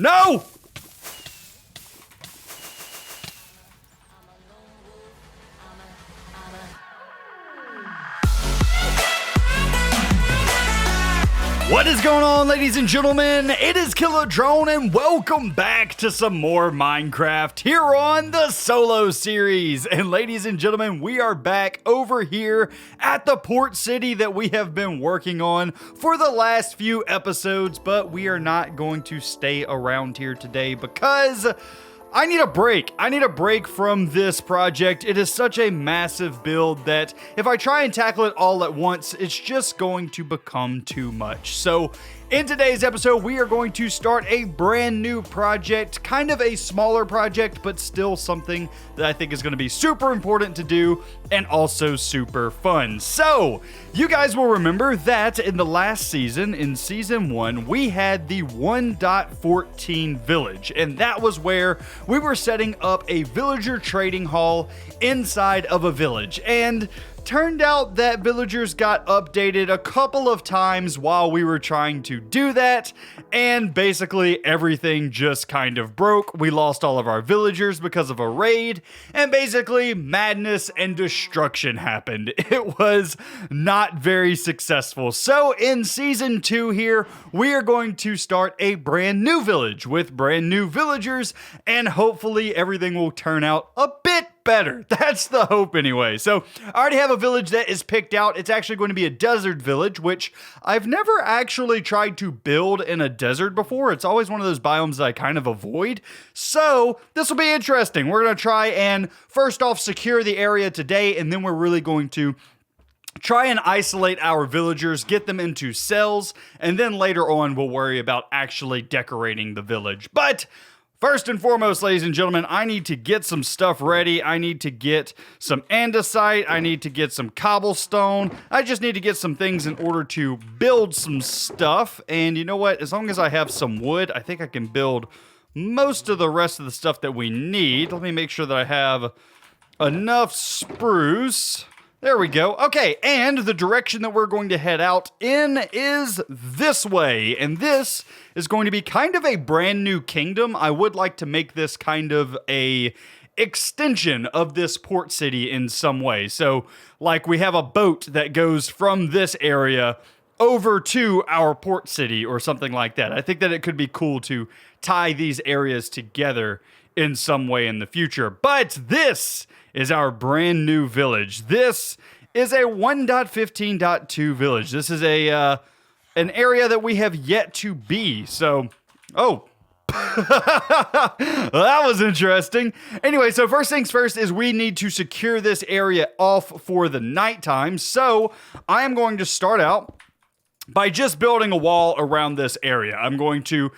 No! What is going on, ladies and gentlemen? It is Killer Drone, and welcome back to some more Minecraft here on the Solo series. And ladies and gentlemen, we are back over here at the port city that we have been working on for the last few episodes, but we are not going to stay around here today because I need a break. I need a break from this project. It is such a massive build that if I try and tackle it all at once, it's just going to become too much. So in today's episode, we are going to start a brand new project, kind of a smaller project, but still something that I think is going to be super important to do and also super fun. So you guys will remember that in the last season, in season 1, we had the 1.14 village, and that was where we were setting up a villager trading hall inside of a village. And turned out that villagers got updated a couple of times while we were trying to do that, and basically everything just kind of broke. We lost all of our villagers because of a raid, and basically madness and destruction happened. It was not very successful. So in season 2 here, we are going to start a brand new village with brand new villagers, and hopefully everything will turn out a bit better. That's the hope anyway. So I already have a village that is picked out. It's actually going to be a desert village, which I've never actually tried to build in a desert before. It's always one of those biomes that I kind of avoid. So this will be interesting. We're going to try and first off secure the area today, and then we're really going to try and isolate our villagers, get them into cells, and then later on we'll worry about actually decorating the village. But first and foremost, ladies and gentlemen, I need to get some stuff ready. I need to get some andesite. I need to get some cobblestone. I just need to get some things in order to build some stuff. And you know what? As long as I have some wood, I think I can build most of the rest of the stuff that we need. Let me make sure that I have enough spruce. There we go. Okay, and the direction that we're going to head out in is this way. And this is going to be kind of a brand new kingdom. I would like to make this kind of a extension of this port city in some way. So, like, we have a boat that goes from this area over to our port city or something like that. I think that it could be cool to tie these areas together in some way in the future. But this is our brand new village. This is a 1.15.2 village. This is a an area that we have yet to be. So, oh, that was interesting. Anyway, so first things first is we need to secure this area off for the nighttime. So I am going to start out by just building a wall around this area. I'm going to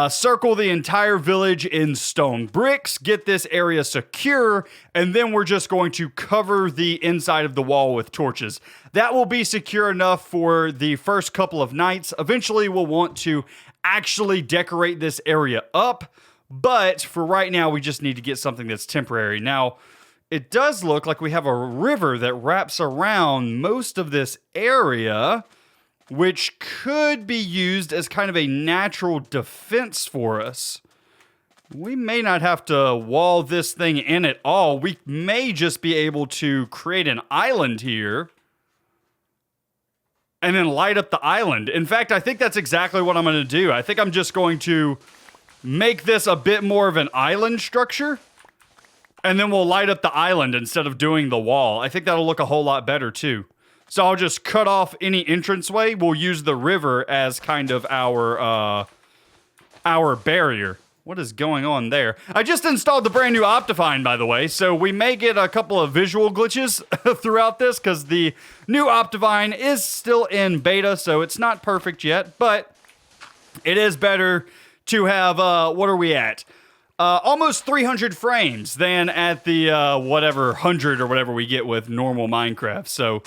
circle the entire village in stone bricks, get this area secure, and then we're just going to cover the inside of the wall with torches. That will be secure enough for the first couple of nights. Eventually, we'll want to actually decorate this area up, but for right now, we just need to get something that's temporary. Now, it does look like we have a river that wraps around most of this area, which could be used as kind of a natural defense for us. We may not have to wall this thing in at all. We may just be able to create an island here and then light up the island. In fact, I think that's exactly what I'm going to do. I think I'm just going to make this a bit more of an island structure, and then we'll light up the island instead of doing the wall. I think that'll look a whole lot better too. So I'll just cut off any entranceway. We'll use the river as kind of our barrier. What is going on there? I just installed the brand new Optifine, by the way, so we may get a couple of visual glitches throughout this because the new Optifine is still in beta, so it's not perfect yet, but it is better to have, what are we at? Almost 300 frames than at the, whatever, 100 or whatever we get with normal Minecraft, so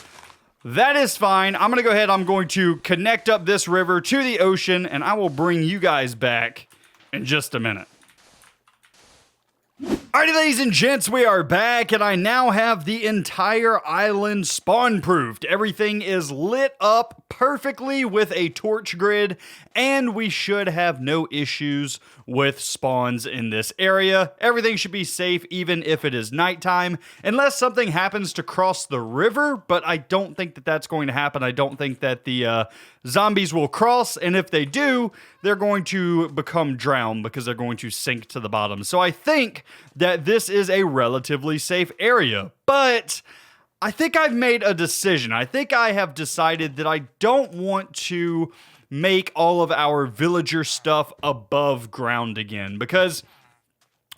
that is fine. I'm going to go ahead. I'm going to connect up this river to the ocean, and I will bring you guys back in just a minute. Alrighty, ladies and gents, we are back, and I now have the entire island spawn-proofed. Everything is lit up perfectly with a torch grid, and we should have no issues with spawns in this area. Everything should be safe even if it is nighttime, unless something happens to cross the river, but I don't think that that's going to happen. I don't think that the zombies will cross, and if they do, they're going to become drowned because they're going to sink to the bottom. So I think that this is a relatively safe area, but I think I've made a decision. I think I have decided that I don't want to make all of our villager stuff above ground again, because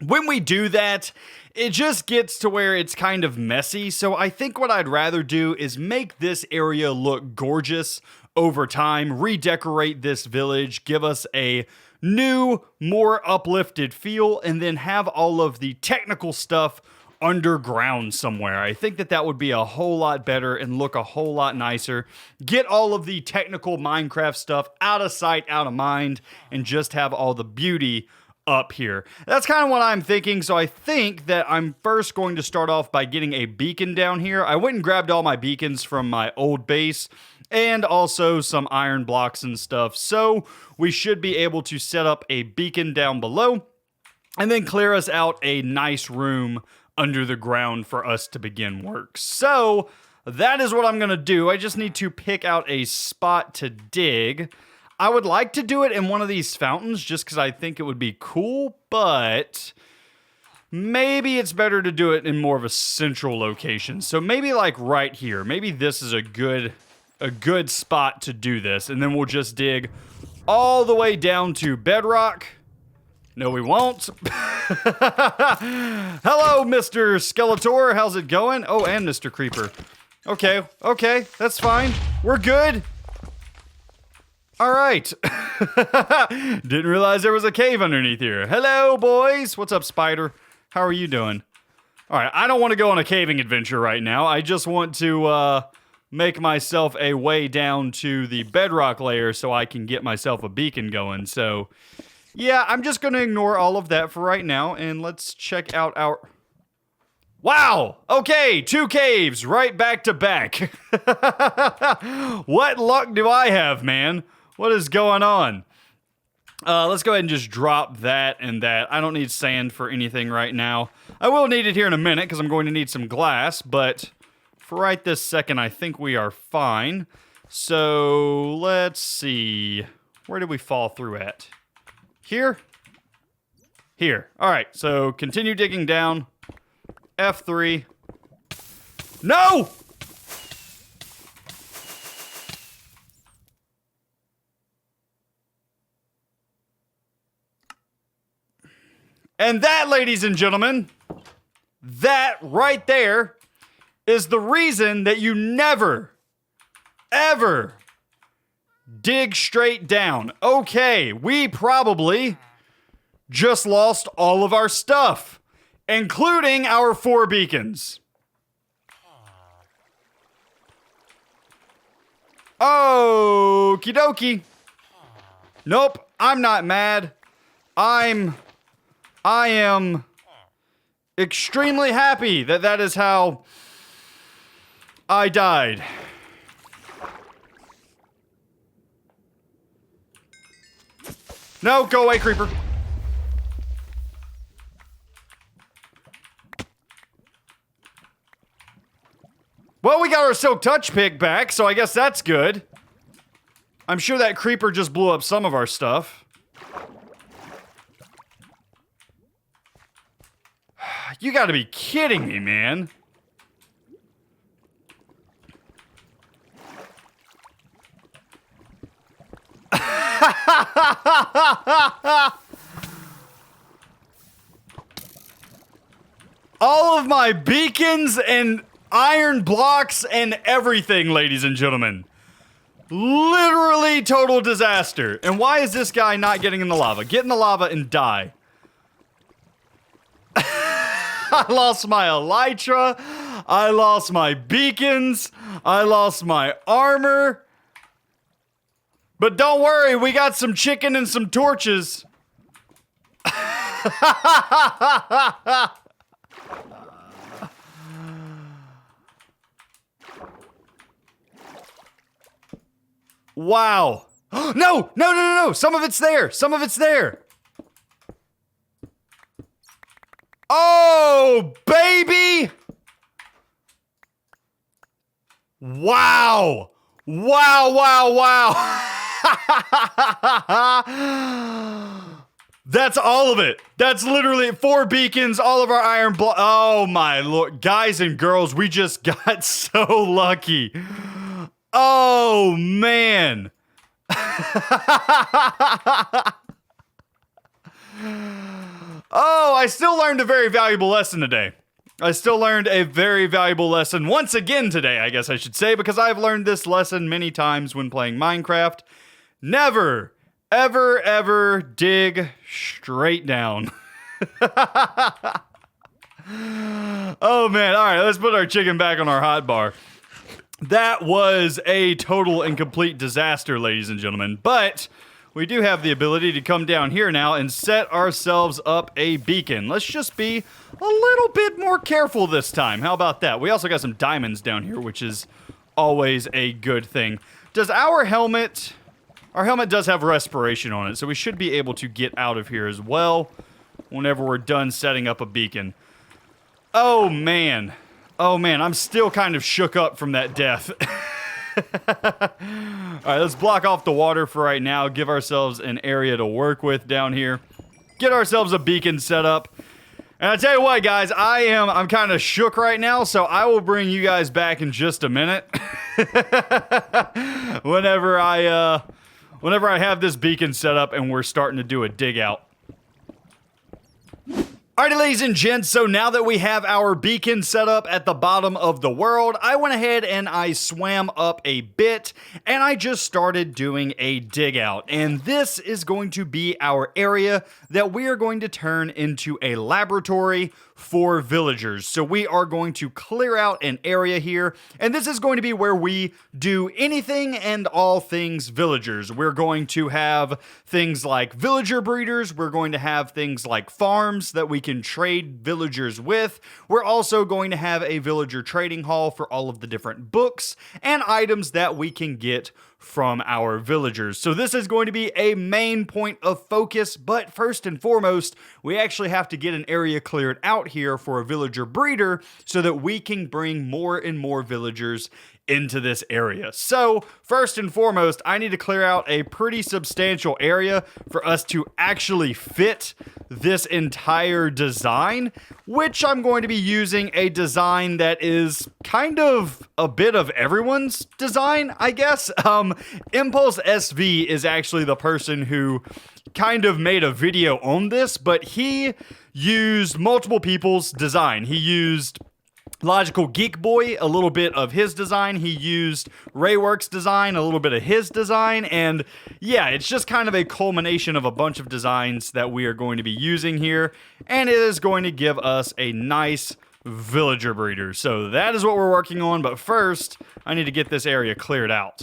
when we do that, it just gets to where it's kind of messy. So I think what I'd rather do is make this area look gorgeous over time, redecorate this village, give us a new, more uplifted feel, and then have all of the technical stuff underground somewhere. I think that that would be a whole lot better and look a whole lot nicer. Get all of the technical Minecraft stuff out of sight, out of mind, and just have all the beauty up here. That's kind of what I'm thinking, so I think that I'm first going to start off by getting a beacon down here. I went and grabbed all my beacons from my old base, and also some iron blocks and stuff, so we should be able to set up a beacon down below, and then clear us out a nice room under the ground for us to begin work. So that is what I'm gonna do. I just need to pick out a spot to dig. I would like to do it in one of these fountains just because I think it would be cool, but maybe it's better to do it in more of a central location. So maybe like right here. Maybe this is a good spot to do this, and then we'll just dig all the way down to bedrock. No, we won't. Hello, Mr. Skeletor. How's it going? Oh, and Mr. Creeper. Okay, that's fine. We're good. All right. Didn't realize there was a cave underneath here. Hello, boys. What's up, Spider? How are you doing? All right, I don't want to go on a caving adventure right now. I just want to make myself a way down to the bedrock layer so I can get myself a beacon going. So yeah, I'm just going to ignore all of that for right now, and let's check out our... Wow! Okay, 2 caves right back to back. What luck do I have, man? What is going on? Let's go ahead and just drop that and that. I don't need sand for anything right now. I will need it here in a minute because I'm going to need some glass, but for right this second, I think we are fine. So, let's see. Where did we fall through at? Here? Here. All right, so continue digging down. F3. No! And that, ladies and gentlemen, that right there is the reason that you never, ever dig straight down. Okay, we probably just lost all of our stuff, including our 4 beacons. Okie dokie. Nope, I'm not mad. I am extremely happy that that is how I died. No, go away, creeper. Well, we got our silk touch pick back, so I guess that's good. I'm sure that creeper just blew up some of our stuff. You gotta be kidding me, man. All of my beacons and iron blocks and everything, ladies and gentlemen. Literally total disaster. And why is this guy not getting in the lava? Get in the lava and die. I lost my elytra. I lost my beacons. I lost my armor. But don't worry, we got some chicken and some torches. Wow. No, no, no, no, no. Some of it's there. Some of it's there. Oh, baby. Wow. Wow, wow, wow. That's all of it. That's literally 4 beacons, all of our iron block. Oh my lord. Guys and girls, we just got so lucky. Oh man. Oh, I still learned a very valuable lesson today. I still learned a very valuable lesson once again today, I guess I should say, because I've learned this lesson many times when playing Minecraft. Never, ever, ever dig straight down. Oh man, all right, let's put our chicken back on our hot bar. That was a total and complete disaster, ladies and gentlemen, but we do have the ability to come down here now and set ourselves up a beacon. Let's just be a little bit more careful this time. How about that? We also got some diamonds down here, which is always a good thing. Does our helmet... Our helmet does have respiration on it, so we should be able to get out of here as well whenever we're done setting up a beacon. Oh, man. Oh, man. I'm still kind of shook up from that death. Alright, let's block off the water for right now. Give ourselves an area to work with down here. Get ourselves a beacon set up. And I tell you what, guys, I'm kind of shook right now, so I will bring you guys back in just a minute. Whenever I have this beacon set up and we're starting to do a dig out. Alrighty, ladies and gents, so now that we have our beacon set up at the bottom of the world, I went ahead and I swam up a bit, and I just started doing a dig out. And this is going to be our area that we are going to turn into a laboratory for villagers. So we are going to clear out an area here, and this is going to be where we do anything and all things villagers. We're going to have things like villager breeders, we're going to have things like farms that we can trade villagers with. We're also going to have a villager trading hall for all of the different books and items that we can get from our villagers. So this is going to be a main point of focus, but first and foremost, we actually have to get an area cleared out here for a villager breeder so that we can bring more and more villagers into this area. So first and foremost, I need to clear out a pretty substantial area for us to actually fit this entire design, which I'm going to be using a design that is kind of a bit of everyone's design, I guess. Impulse SV is actually the person who kind of made a video on this, but he used multiple people's design. He used Logical Geek Boy, a little bit of his design. He used Rayworks design, a little bit of his design. And yeah, it's just kind of a culmination of a bunch of designs that we are going to be using here. And it is going to give us a nice villager breeder. So that is what we're working on. But first, I need to get this area cleared out.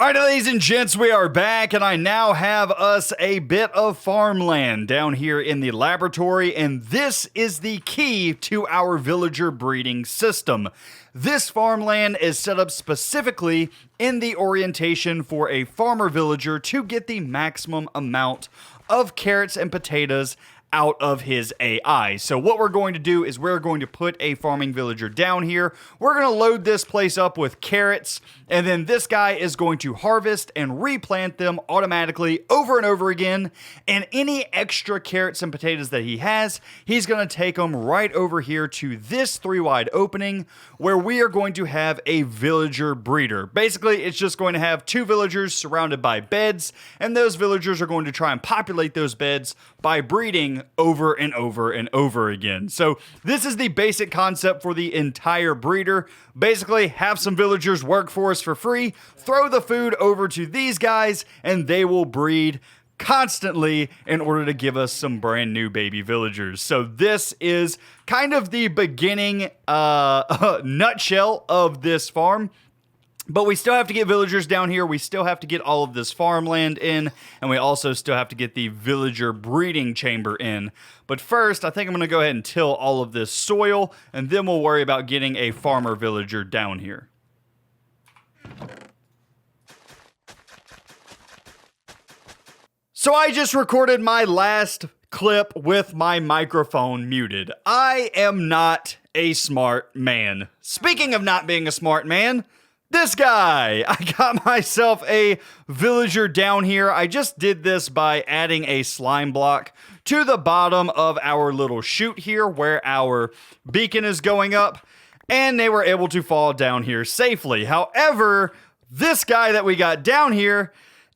Alright, ladies and gents, we are back, and I now have us a bit of farmland down here in the laboratory, and this is the key to our villager breeding system. This farmland is set up specifically in the orientation for a farmer villager to get the maximum amount of carrots and potatoes out of his AI. So what we're going to do is we're going to put a farming villager down here. We're going to load this place up with carrots, and then this guy is going to harvest and replant them automatically over and over again. And any extra carrots and potatoes that he has, he's going to take them right over here to this 3-wide opening where we are going to have a villager breeder. Basically, it's just going to have 2 villagers surrounded by beds, and those villagers are going to try and populate those beds by breeding over and over and over again. So this is the basic concept for the entire breeder. Basically, have some villagers work for us for free, throw the food over to these guys, and they will breed constantly in order to give us some brand new baby villagers. So this is kind of the beginning nutshell of this farm. But we still have to get villagers down here. We still have to get all of this farmland in. And we also still have to get the villager breeding chamber in. But first, I think I'm going to go ahead and till all of this soil. And then we'll worry about getting a farmer villager down here. So I just recorded my last clip with my microphone muted. I am not a smart man. Speaking of not being a smart man, this guy, I got myself a villager down here. I just did this by adding a slime block to the bottom of our little chute here where our beacon is going up, and they were able to fall down here safely. However, this guy that we got down here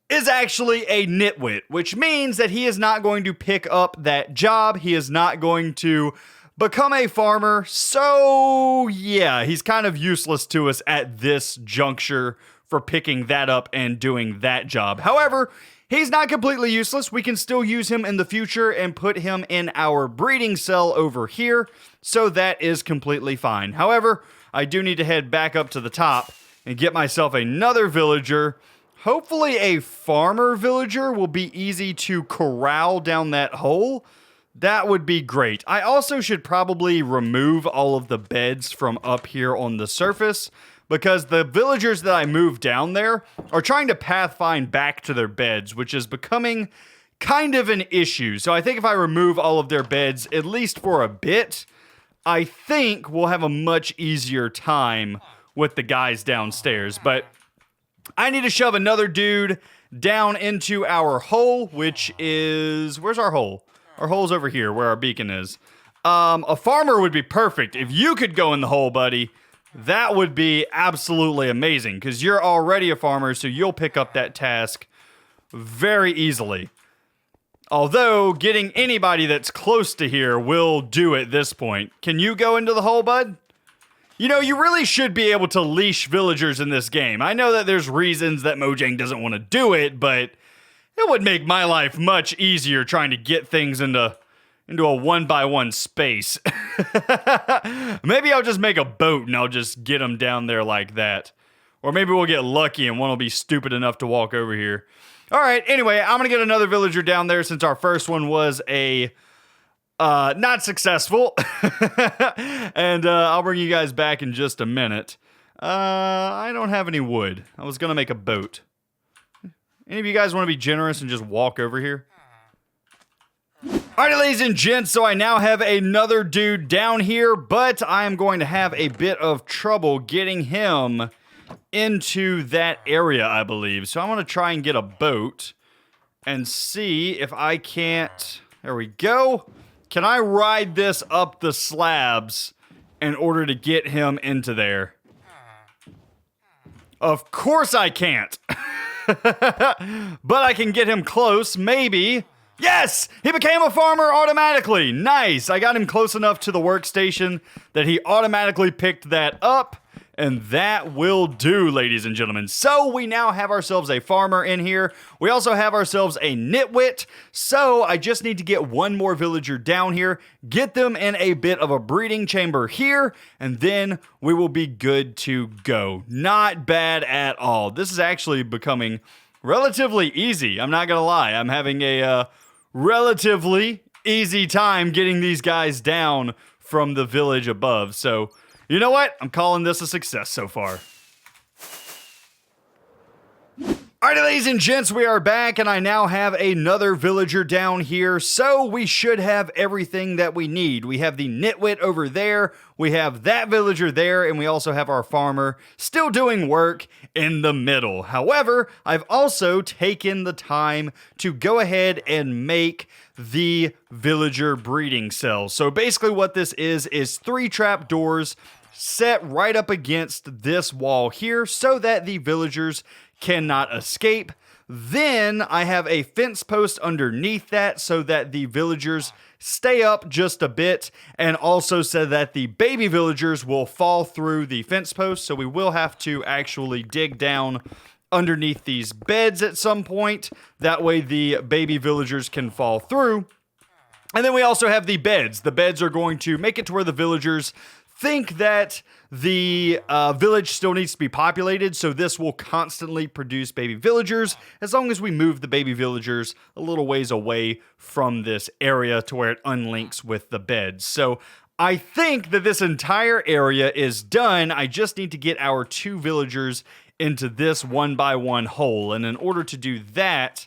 is actually a nitwit, which means that he is not going to pick up that job. He is not going to become a farmer, so yeah, he's kind of useless to us at this juncture for picking that up and doing that job. However, he's not completely useless. We can still use him in the future and put him in our breeding cell over here, so that is completely fine. However, I do need to head back up to the top and get myself another villager. Hopefully a farmer villager will be easy to corral down that hole. That would be great. I also should probably remove all of the beds from up here on the surface because the villagers that I moved down there are trying to pathfind back to their beds, which is becoming kind of an issue. So I think if I remove all of their beds, at least for a bit, I think we'll have a much easier time with the guys downstairs. But I need to shove another dude down into our hole, which is... Where's our hole? Our hole's over here where our beacon is. A farmer would be perfect. If you could go in the hole, buddy, that would be absolutely amazing because you're already a farmer, so you'll pick up that task very easily. Although, getting anybody that's close to here will do at this point. Can you go into the hole, bud? You know, you really should be able to leash villagers in this game. I know that there's reasons that Mojang doesn't want to do it, but it would make my life much easier trying to get things into a one-by-one space. Maybe I'll just make a boat and I'll just get them down there like that. Or maybe we'll get lucky and one will be stupid enough to walk over here. All right, anyway, I'm going to get another villager down there since our first one was a not successful. And I'll bring you guys back in just a minute. I don't have any wood. I was going to make a boat. Any of you guys want to be generous and just walk over here? Alrighty, ladies and gents, so I now have another dude down here, but I am going to have a bit of trouble getting him into that area, I believe. So I'm going to try and get a boat and see if I can't... There we go. Can I ride this up the slabs in order to get him into there? Of course I can't. But I can get him close, maybe. Yes! He became a farmer automatically. Nice. I got him close enough to the workstation that he automatically picked that up. And that will do, ladies and gentlemen. So we now have ourselves a farmer in here. We also have ourselves a nitwit. So I just need to get one more villager down here, get them in a bit of a breeding chamber here, and then we will be good to go. Not bad at all. This is actually becoming relatively easy. I'm not going to lie. I'm having a relatively easy time getting these guys down from the village above. So... you know what? I'm calling this a success so far. Alright, ladies and gents, we are back, and I now have another villager down here, so we should have everything that we need. We have the nitwit over there, we have that villager there, and we also have our farmer still doing work in the middle. However, I've also taken the time to go ahead and make the villager breeding cell. So basically what this is 3 trap doors set right up against this wall here so that the villagers cannot escape. Then I have a fence post underneath that so that the villagers stay up just a bit, and also so that the baby villagers will fall through the fence post, so we will have to actually dig down underneath these beds at some point. That way the baby villagers can fall through. And then we also have the beds. The beds are going to make it to where the villagers think that the village still needs to be populated, so this will constantly produce baby villagers as long as we move the baby villagers a little ways away from this area to where it unlinks with the beds. So I think that this entire area is done. I just need to get our 2 villagers into this 1x1 hole, and in order to do that,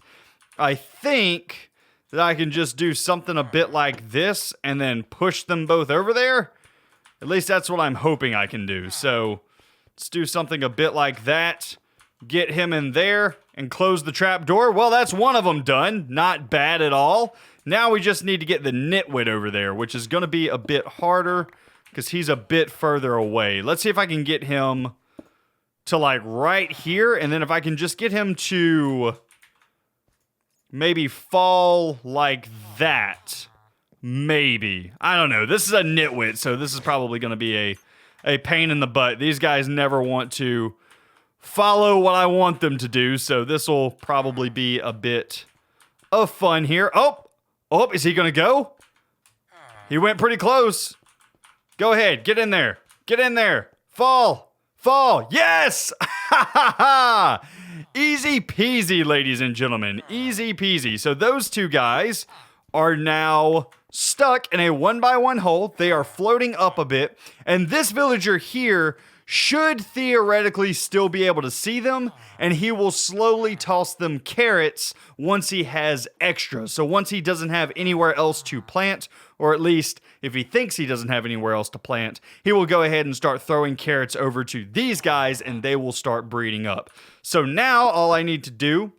I think that I can just do something a bit like this and then push them both over there. At least that's what I'm hoping I can do. So let's do something a bit like that. Get him in there and close the trap door. Well, that's one of them done. Not bad at all. Now we just need to get the nitwit over there, which is going to be a bit harder because he's a bit further away. Let's see if I can get him to like right here. And then if I can just get him to maybe fall like that. Maybe. I don't know. This is a nitwit, so this is probably going to be a pain in the butt. These guys never want to follow what I want them to do, so this will probably be a bit of fun here. Oh, is he going to go? He went pretty close. Go ahead. Get in there. Get in there. Fall. Yes! Easy peasy, ladies and gentlemen. Easy peasy. So those 2 guys are now stuck in a 1x1 hole. They are floating up a bit. And this villager here should theoretically still be able to see them. And he will slowly toss them carrots once he has extra. So once he doesn't have anywhere else to plant, or at least if he thinks he doesn't have anywhere else to plant, he will go ahead and start throwing carrots over to these guys and they will start breeding up. So now all I need to do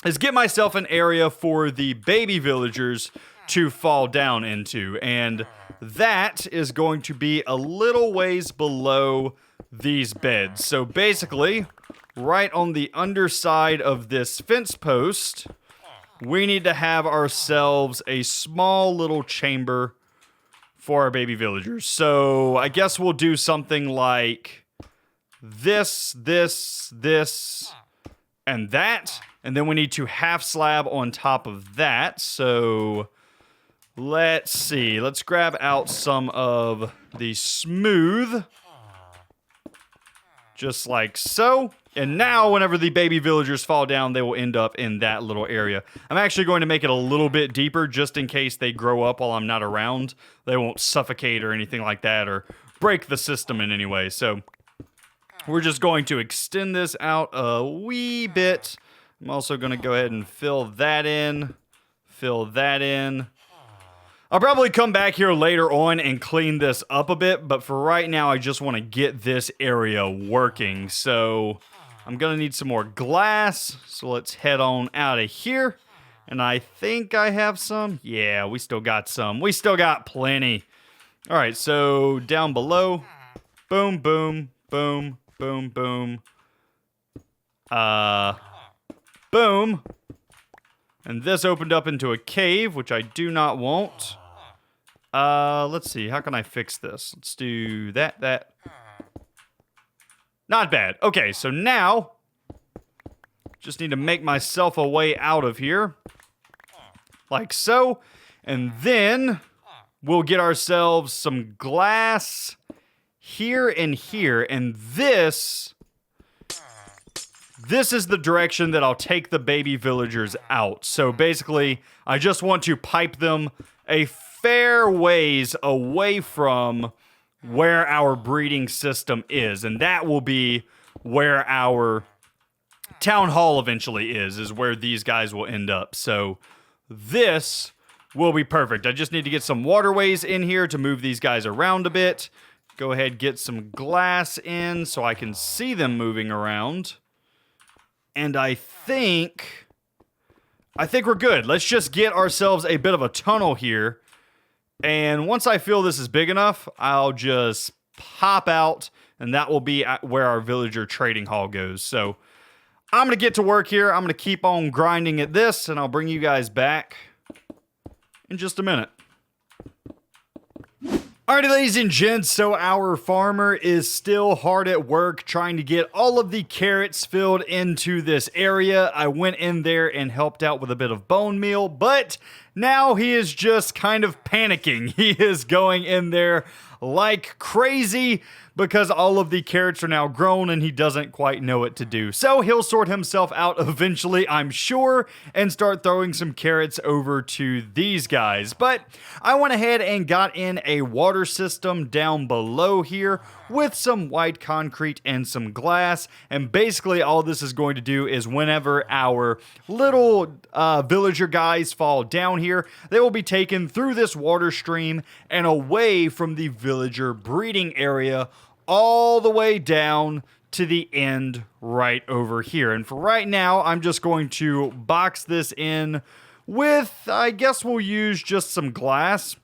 is get myself an area for the baby villagers to fall down into. And that is going to be a little ways below these beds. So basically, right on the underside of this fence post, we need to have ourselves a small little chamber for our baby villagers. So I guess we'll do something like this, and that. And then we need to half slab on top of that. So let's see. Let's grab out some of the smooth. Just like so. And now whenever the baby villagers fall down, they will end up in that little area. I'm actually going to make it a little bit deeper just in case they grow up while I'm not around. They won't suffocate or anything like that or break the system in any way. So we're just going to extend this out a wee bit. I'm also going to go ahead and fill that in. Fill that in. I'll probably come back here later on and clean this up a bit, but for right now, I just want to get this area working. So I'm going to need some more glass, so let's head on out of here. And I think I have some. Yeah, we still got some. We still got plenty. All right, so down below, boom, boom, boom, boom, boom. Boom. And this opened up into a cave, which I do not want. Let's see. How can I fix this? Let's do that. Not bad. Okay, so now, just need to make myself a way out of here. Like so. And then, we'll get ourselves some glass here and here. And this is the direction that I'll take the baby villagers out. So basically, I just want to pipe them a fair ways away from where our breeding system is. And that will be where our town hall eventually is where these guys will end up. So this will be perfect. I just need to get some waterways in here to move these guys around a bit. Go ahead, get some glass in so I can see them moving around. And I think we're good. Let's just get ourselves a bit of a tunnel here. And once I feel this is big enough, I'll just pop out, and that will be where our villager trading hall goes. So I'm going to get to work here. I'm going to keep on grinding at this, and I'll bring you guys back in just a minute. Alrighty, ladies and gents, so our farmer is still hard at work trying to get all of the carrots filled into this area. I went in there and helped out with a bit of bone meal, but now he is just kind of panicking. He is going in there like crazy because all of the carrots are now grown and he doesn't quite know what to do. So he'll sort himself out eventually, I'm sure, and start throwing some carrots over to these guys. But I went ahead and got in a water system down below here with some white concrete and some glass. And basically all this is going to do is whenever our little villager guys fall down here, they will be taken through this water stream and away from the villager breeding area all the way down to the end right over here. And for right now, I'm just going to box this in with, I guess we'll use just some glass,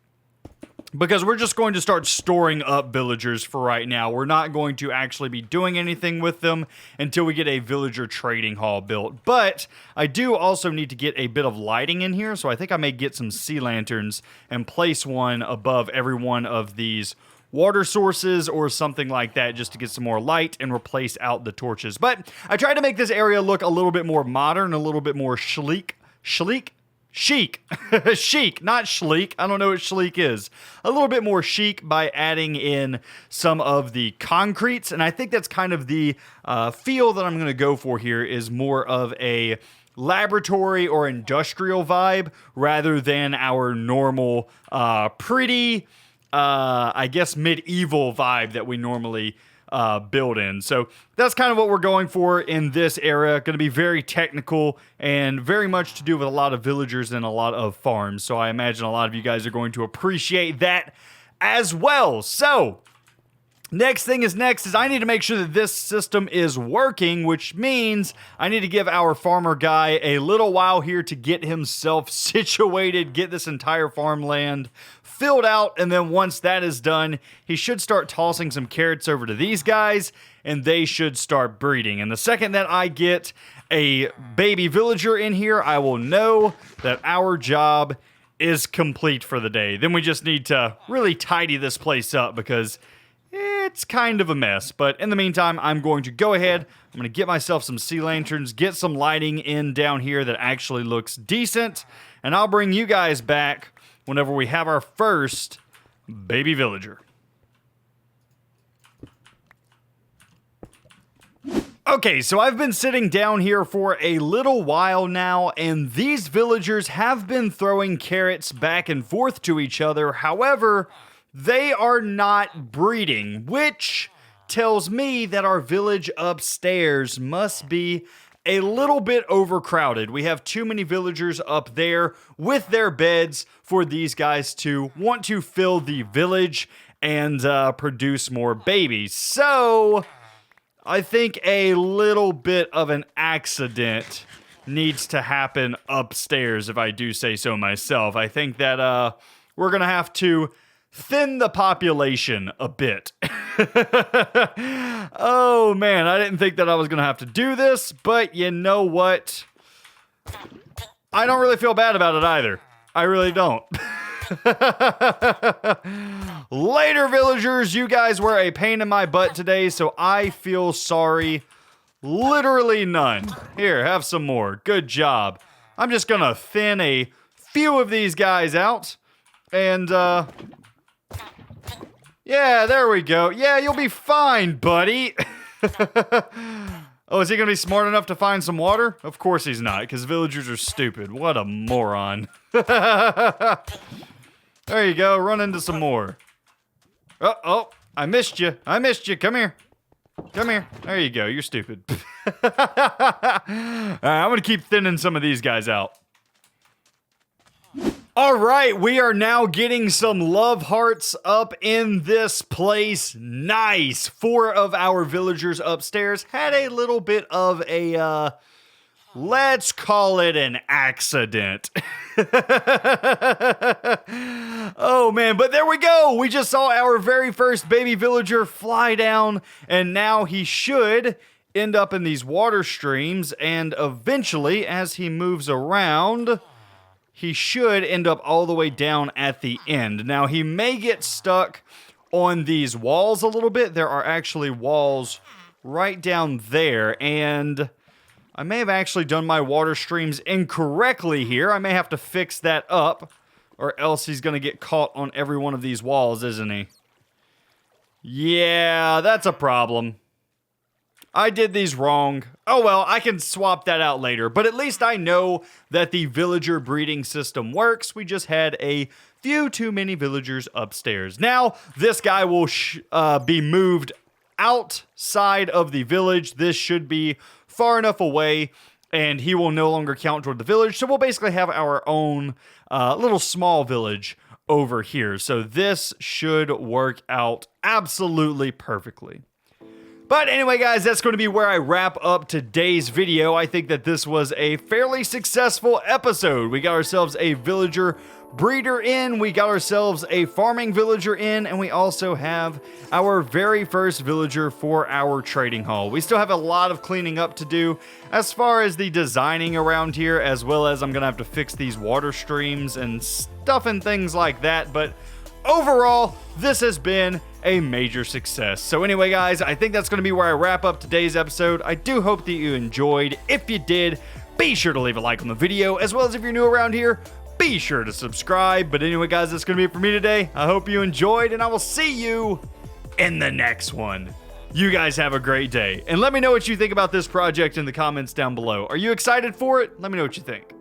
because we're just going to start storing up villagers for right now. We're not going to actually be doing anything with them until we get a villager trading hall built. But I do also need to get a bit of lighting in here, so I think I may get some sea lanterns and place one above every one of these water sources or something like that, just to get some more light and replace out the torches. But I tried to make this area look a little bit more modern, a little bit more chic, not sleek. I don't know what sleek is. A little bit more chic by adding in some of the concretes. And I think that's kind of the feel that I'm going to go for here, is more of a laboratory or industrial vibe rather than our normal pretty I guess medieval vibe that we normally build in. So that's kind of what we're going for in this area. Going to be very technical and very much to do with a lot of villagers and a lot of farms. So I imagine a lot of you guys are going to appreciate that as well. So next is I need to make sure that this system is working, which means I need to give our farmer guy a little while here to get himself situated, get this entire farmland filled out, and then once that is done, he should start tossing some carrots over to these guys, and they should start breeding. And the second that I get a baby villager in here, I will know that our job is complete for the day. Then we just need to really tidy this place up because it's kind of a mess. But in the meantime, I'm going to go ahead, I'm going to get myself some sea lanterns, get some lighting in down here that actually looks decent, and I'll bring you guys back whenever we have our first baby villager. Okay, so I've been sitting down here for a little while now, and these villagers have been throwing carrots back and forth to each other. However, they are not breeding, which tells me that our village upstairs must be a little bit overcrowded. We have too many villagers up there with their beds for these guys to want to fill the village and produce more babies. So I think a little bit of an accident needs to happen upstairs, if I do say so myself. I think that we're going to have to thin the population a bit. Oh man, I didn't think that I was gonna have to do this, but you know what? I don't really feel bad about it either. I really don't. Later, villagers, you guys were a pain in my butt today, so I feel sorry. Literally none. Here, have some more. Good job. I'm just gonna thin a few of these guys out, and yeah, there we go. Yeah, you'll be fine, buddy. Oh, is he going to be smart enough to find some water? Of course he's not, because villagers are stupid. What a moron. There you go. Run into some more. Oh, I missed you. Come here. Come here. There you go. You're stupid. All right, I'm going to keep thinning some of these guys out. All right, we are now getting some love hearts up in this place. Nice. 4 of our villagers upstairs had a little bit of a, let's call it an accident. Oh man, but there we go. We just saw our very first baby villager fly down, and now he should end up in these water streams, and eventually, as he moves around, he should end up all the way down at the end. Now, he may get stuck on these walls a little bit. There are actually walls right down there, and I may have actually done my water streams incorrectly here. I may have to fix that up, or else he's going to get caught on every one of these walls, isn't he? Yeah, that's a problem. I did these wrong. Oh well, I can swap that out later, but at least I know that the villager breeding system works. We just had a few too many villagers upstairs. Now, this guy will be moved outside of the village. This should be far enough away, and he will no longer count toward the village. So we'll basically have our own little small village over here. So this should work out absolutely perfectly. But anyway, guys, that's going to be where I wrap up today's video. I think that this was a fairly successful episode. We got ourselves a villager breeder in, we got ourselves a farming villager in, and we also have our very first villager for our trading hall. We still have a lot of cleaning up to do as far as the designing around here, as well as I'm going to have to fix these water streams and stuff and things like that. But overall, this has been a major success. So anyway, guys, I think that's going to be where I wrap up today's episode. I do hope that you enjoyed. If you did, be sure to leave a like on the video, as well as if you're new around here, be sure to subscribe. But anyway, guys, that's going to be it for me today. I hope you enjoyed, and I will see you in the next one. You guys have a great day, and let me know what you think about this project in the comments down below. Are you excited for it? Let me know what you think.